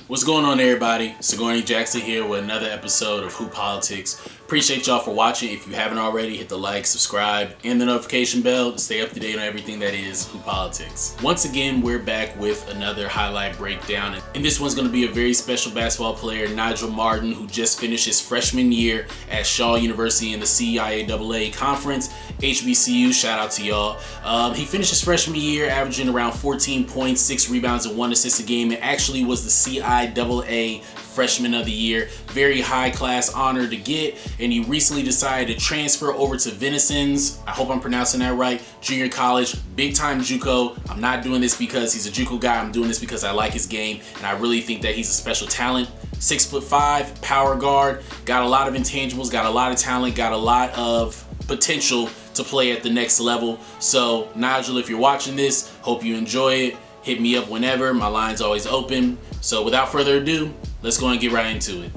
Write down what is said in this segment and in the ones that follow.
What's going on, everybody? Sigourney Jackson here with another episode of Who Politics. Appreciate y'all for watching. If you haven't already, hit the like, subscribe, and the notification bell to stay up to date on everything that is Who Politics. Once again, we're back with another highlight breakdown, and this one's going to be a very special basketball player, Nigel Martin, who just finished his freshman year at Shaw University in the CIAA conference. HBCU, shout out to y'all. He finished his freshman year averaging around 14 points, 6 rebounds, and 1 assist a game, and actually was the CIAA Freshman of the Year. Very high class honor to get, and he recently decided to transfer over to Venison's, I hope I'm pronouncing that right, junior college, big time Juco. I'm not doing this because he's a Juco guy, I'm doing this because I like his game, and I really think that he's a special talent. 6'5", power guard, got a lot of intangibles, got a lot of talent, got a lot of potential to play at the next level. So Nigel, if you're watching this, hope you enjoy it. Hit me up whenever, my line's always open. So without further ado, let's go and get right into it.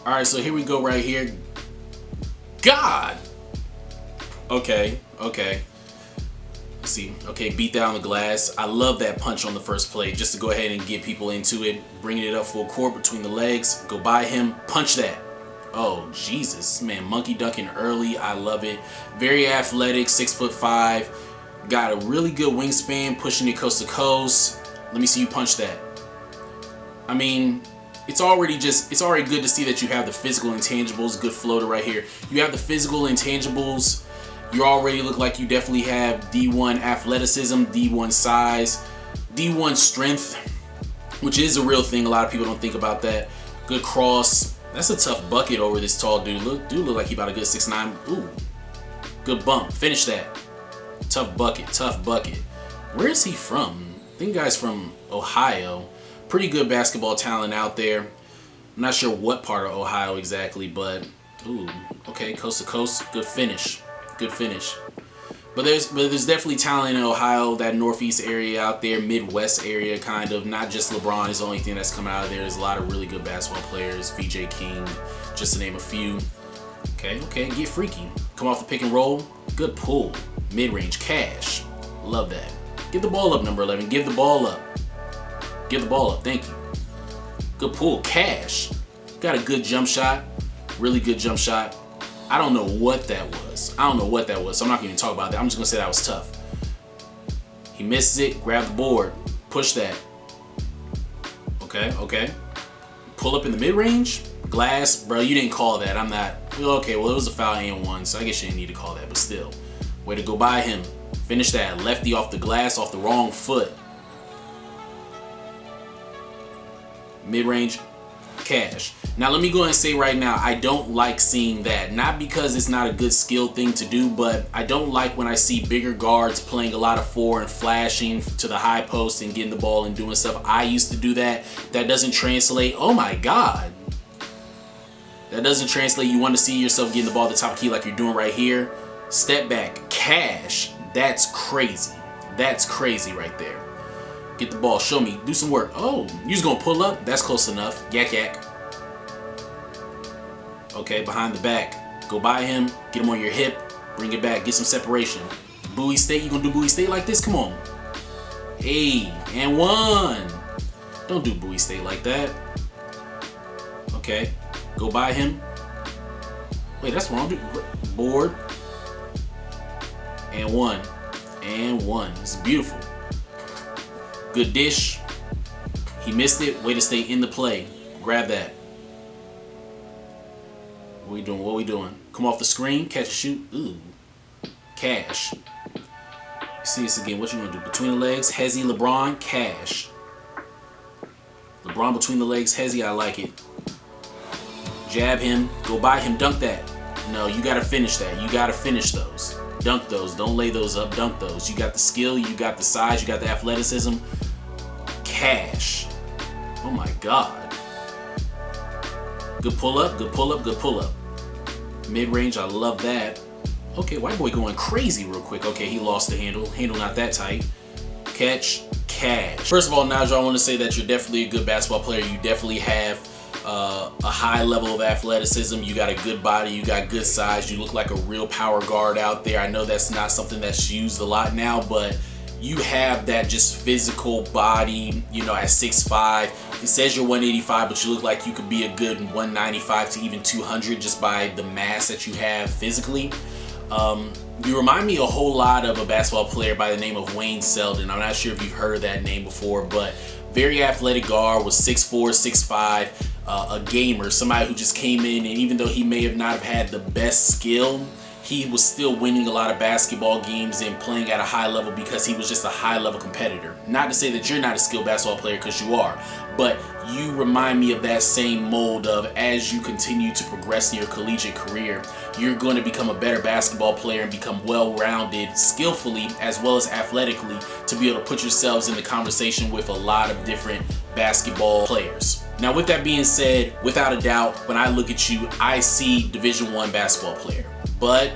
All right, so here we go right here. God. Okay. Let's see. Okay, beat that on the glass. I love that punch on the first play, just to go ahead and get people into it. Bringing it up full court between the legs. Go by him. Punch that. Oh, Jesus. Man, monkey dunking early. I love it. Very athletic, 6'5". Got a really good wingspan, pushing it coast to coast. Let me see you punch that. I mean, it's already good to see that you have the physical intangibles. Good floater right here. You have the physical intangibles. You already look like you definitely have D1 athleticism, D1 size, D1 strength, which is a real thing. A lot of people don't think about that. Good cross. That's a tough bucket over this tall dude. Dude look like he about a good 6'9". Ooh, good bump. Finish that. Tough bucket. Where is he from? I think guy's from Ohio. Pretty good basketball talent out there. I'm not sure what part of Ohio exactly, but ooh, okay, coast to coast, good finish. But there's definitely talent in Ohio, that northeast area out there, Midwest area kind of. Not just LeBron is the only thing that's coming out of there. There's a lot of really good basketball players, VJ King, just to name a few. Okay, get freaky. Come off the pick and roll, good pull, mid-range cash. Love that. Get the ball up, number 11. Give the ball up. Thank you. Good pull, cash. Got a good jump shot, really good jump shot. I don't know what that was. So I'm not gonna even talk about that. I'm just gonna say that was tough. He misses it, grab the board, push that. Okay. Pull up in the mid-range. Glass, bro, you didn't call that. I'm not. Okay, well, it was a foul and one, so I guess you didn't need to call that, but still. Way to go by him. Finish that. Lefty off the glass, off the wrong foot. Mid-range, cash. Now, let me go ahead and say right now, I don't like seeing that. Not because it's not a good skill thing to do, but I don't like when I see bigger guards playing a lot of 4 and flashing to the high post and getting the ball and doing stuff. I used to do that. That doesn't translate. Oh my God. That doesn't translate. You want to see yourself getting the ball at the top of the key like you're doing right here. Step back, cash. That's crazy. That's crazy right there. Get the ball, show me, do some work. Oh, you just gonna pull up? That's close enough. Yak. Okay, behind the back. Go by him, get him on your hip, bring it back, get some separation. Bowie State, you gonna do Bowie State like this? Come on. Hey, and one. Don't do Bowie State like that. Okay, go by him. Wait, that's wrong, dude. Board. And one. It's beautiful. Good dish. He missed it. Way to stay in the play. Grab that. What we doing? Come off the screen. Catch and shoot. Ooh. Cash. See this again. What you gonna do? Between the legs. Hezzy, LeBron. Cash. LeBron between the legs. Hezzy. I like it. Jab him. Go by him. Dunk that. No, you gotta finish that. You gotta finish those. Dunk those. Don't lay those up. Dunk those. You got the skill. You got the size. You got the athleticism. Cash. Oh my God. Good pull up. Mid-range. I love that. Okay, white boy going crazy real quick. Okay, he lost the handle. Handle not that tight. Catch. Cash. First of all, Nigel, I want to say that you're definitely a good basketball player. You definitely have a high level of athleticism. You got a good body. You got good size. You look like a real power guard out there. I know that's not something that's used a lot now, but you have that just physical body, you know, at 6'5". It says you're 185, but you look like you could be a good 195 to even 200 just by the mass that you have physically. You remind me a whole lot of a basketball player by the name of Wayne Selden. I'm not sure if you've heard that name before, but very athletic guard, was 6'4", 6'5", a gamer, somebody who just came in, and even though he may have not have had the best skill, he was still winning a lot of basketball games and playing at a high level because he was just a high level competitor. Not to say that you're not a skilled basketball player, because you are, but you remind me of that same mold of, as you continue to progress in your collegiate career, you're going to become a better basketball player and become well-rounded skillfully as well as athletically to be able to put yourselves in the conversation with a lot of different basketball players. Now, with that being said, without a doubt, when I look at you, I see Division I basketball player. But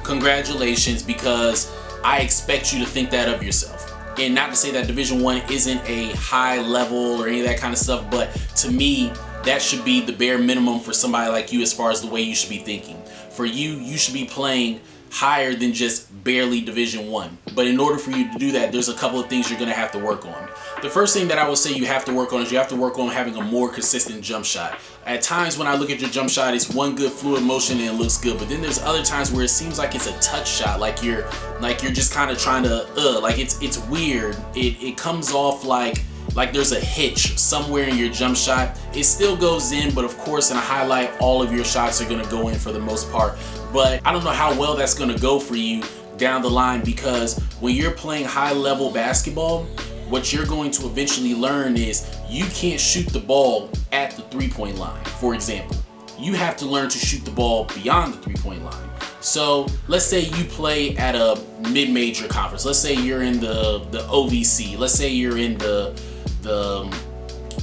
congratulations, because I expect you to think that of yourself. And not to say that Division I isn't a high level or any of that kind of stuff, but to me, that should be the bare minimum for somebody like you as far as the way you should be thinking. For you, you should be playing higher than just barely Division I. But in order for you to do that, there's a couple of things you're going to have to work on. The first thing that I would say you have to work on is you have to work on having a more consistent jump shot. At times when I look at your jump shot, it's one good fluid motion and it looks good. But then there's other times where it seems like it's a touch shot, like you're just kind of trying to like it's weird. It comes off like there's a hitch somewhere in your jump shot. It still goes in, but of course in a highlight, all of your shots are going to go in for the most part. But I don't know how well that's going to go for you down the line, because when you're playing high level basketball, what you're going to eventually learn is you can't shoot the ball at the three-point line, for example. You have to learn to shoot the ball beyond the three-point line. So let's say you play at a mid-major conference. Let's say you're in the OVC. Let's say you're in the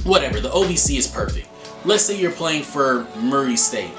whatever. The OVC is perfect. Let's say you're playing for Murray State.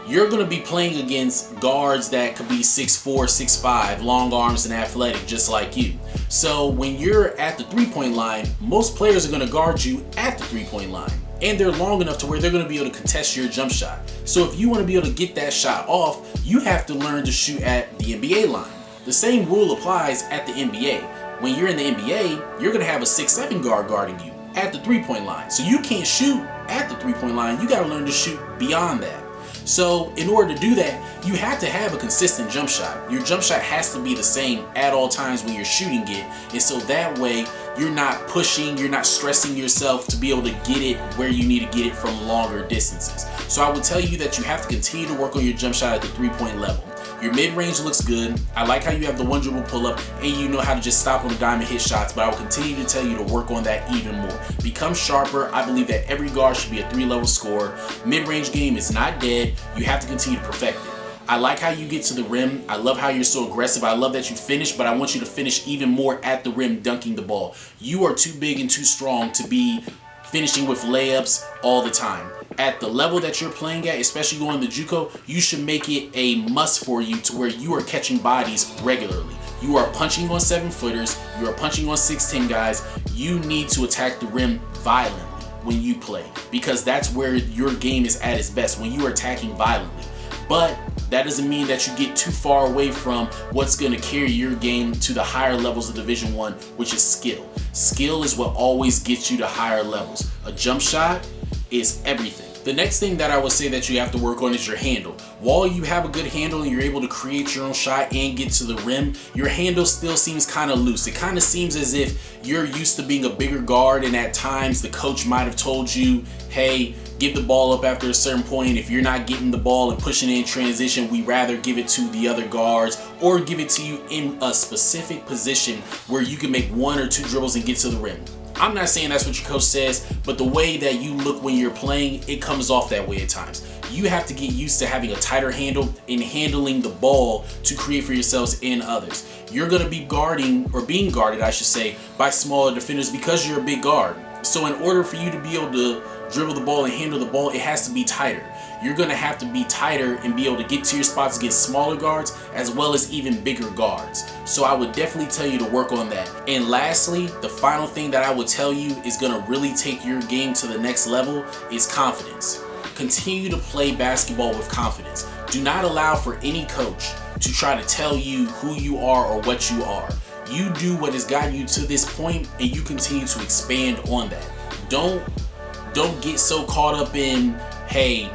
You're going to be playing against guards that could be 6'4", 6'5", long arms and athletic, just like you. So when you're at the three-point line, most players are going to guard you at the three-point line. And they're long enough to where they're going to be able to contest your jump shot. So if you want to be able to get that shot off, you have to learn to shoot at the NBA line. The same rule applies at the NBA. When you're in the NBA, you're going to have a 6'7" guard guarding you at the three-point line. So you can't shoot at the three-point line. You got to learn to shoot beyond that. So in order to do that, you have to have a consistent jump shot. Your jump shot has to be the same at all times when you're shooting it. And so that way you're not pushing, you're not stressing yourself to be able to get it where you need to get it from longer distances. So I would tell you that you have to continue to work on your jump shot at the three-point level. Your mid-range looks good. I like how you have the one dribble pull-up and you know how to just stop on the dime and hit shots, but I will continue to tell you to work on that even more. Become sharper. I believe that every guard should be a 3-level scorer. Mid-range game is not dead. You have to continue to perfect it. I like how you get to the rim. I love how you're so aggressive. I love that you finish, but I want you to finish even more at the rim, dunking the ball. You are too big and too strong to be finishing with layups all the time. At the level that you're playing at, especially going to Juco, you should make it a must for you to where you are catching bodies regularly. You are punching on 7-footers, you are punching on 6'10" guys. You need to attack the rim violently when you play, because that's where your game is at its best, when you are attacking violently. But that doesn't mean that you get too far away from what's going to carry your game to the higher levels of Division I, which is skill. Skill is what always gets you to higher levels. A jump shot is everything. The next thing that I would say that you have to work on is your handle. While you have a good handle and you're able to create your own shot and get to the rim, your handle still seems kind of loose. It kind of seems as if you're used to being a bigger guard, and at times the coach might have told you, hey, give the ball up after a certain point. If you're not getting the ball and pushing it in transition, we rather give it to the other guards or give it to you in a specific position where you can make 1 or 2 dribbles and get to the rim. I'm not saying that's what your coach says, but the way that you look when you're playing, it comes off that way at times. You have to get used to having a tighter handle and handling the ball to create for yourselves and others. You're going to be guarding, or being guarded, I should say, by smaller defenders because you're a big guard. So in order for you to be able to dribble the ball and handle the ball, it has to be tighter. You're going to have to be tighter and be able to get to your spots against smaller guards as well as even bigger guards. So I would definitely tell you to work on that. And lastly, the final thing that I would tell you is going to really take your game to the next level is confidence. Continue to play basketball with confidence. Do not allow for any coach to try to tell you who you are or what you are. You do what has gotten you to this point, and you continue to expand on that. Don't get so caught up in, hey,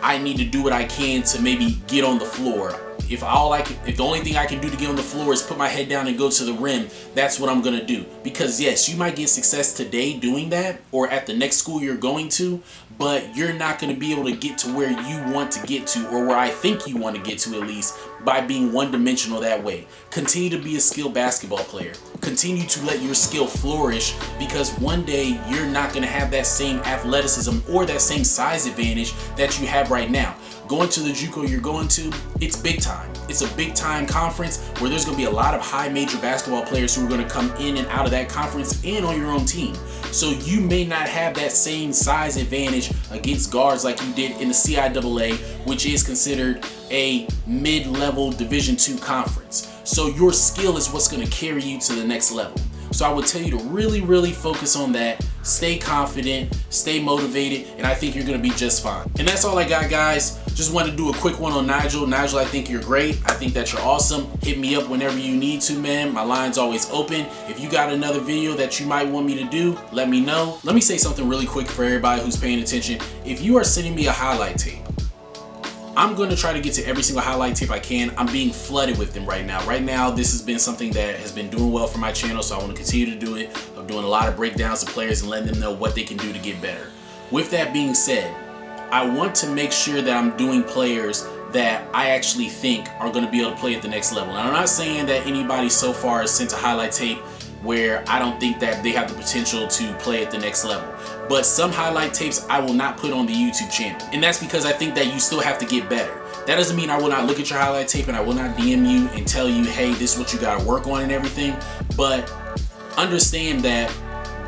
I need to do what I can to maybe get on the floor. If the only thing I can do to get on the floor is put my head down and go to the rim, that's what I'm gonna do. Because yes, you might get success today doing that, or at the next school you're going to, but you're not gonna be able to get to where you want to get to, or where I think you want to get to at least, by being one-dimensional that way. Continue to be a skilled basketball player. Continue to let your skill flourish, because one day you're not gonna have that same athleticism or that same size advantage that you have right now. Going to the Juco you're going to, it's big time. It's a big time conference where there's going to be a lot of high major basketball players who are going to come in and out of that conference and on your own team. So you may not have that same size advantage against guards like you did in the CIAA, which is considered a mid-level Division II conference. So your skill is what's going to carry you to the next level. So I would tell you to really, really focus on that. Stay confident, stay motivated, and I think you're gonna be just fine. And that's all I got, guys. Just wanted to do a quick one on Nigel. Nigel, I think you're great. I think that you're awesome. Hit me up whenever you need to, man. My line's always open. If you got another video that you might want me to do, let me know. Let me say something really quick for everybody who's paying attention. If you are sending me a highlight tape, I'm going to try to get to every single highlight tape I can. I'm being flooded with them right now. Right now, this has been something that has been doing well for my channel, so I want to continue to do it. I'm doing a lot of breakdowns of players and letting them know what they can do to get better. With that being said, I want to make sure that I'm doing players that I actually think are going to be able to play at the next level. And I'm not saying that anybody so far has sent a highlight tape where I don't think that they have the potential to play at the next level. But some highlight tapes I will not put on the YouTube channel. And that's because I think that you still have to get better. That doesn't mean I will not look at your highlight tape and I will not DM you and tell you, hey, this is what you gotta work on and everything. But understand that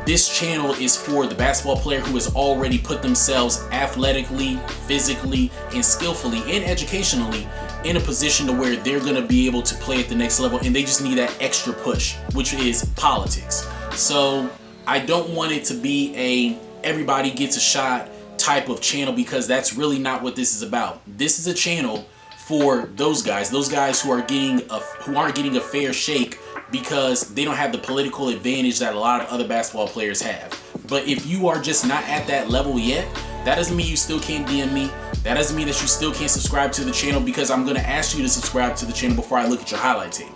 this channel is for the basketball player who has already put themselves athletically, physically, and skillfully and educationally in a position to where they're gonna be able to play at the next level, and they just need that extra push, which is politics. So I don't want it to be a everybody gets a shot type of channel, because that's really not what this is about. This is a channel for those guys who aren't getting a fair shake because they don't have the political advantage that a lot of other basketball players have. But if you are just not at that level yet, that doesn't mean you still can't DM me. That doesn't mean that you still can't subscribe to the channel, because I'm going to ask you to subscribe to the channel before I look at your highlight tape.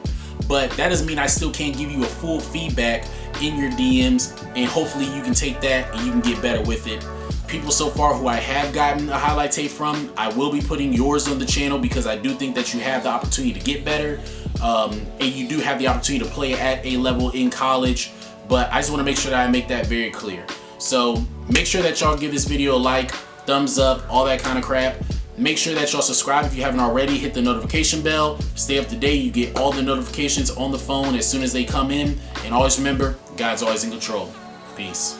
But that doesn't mean I still can't give you a full feedback in your DMs, and hopefully you can take that and you can get better with it. People so far who I have gotten a highlight tape from, I will be putting yours on the channel, because I do think that you have the opportunity to get better, and you do have the opportunity to play at a level in college. But I just want to make sure that I make that very clear. So make sure that y'all give this video a like, thumbs up, all that kind of crap. Make sure that y'all subscribe if you haven't already. Hit the notification bell. Stay up to date. You get all the notifications on the phone as soon as they come in. And always remember, God's always in control. Peace.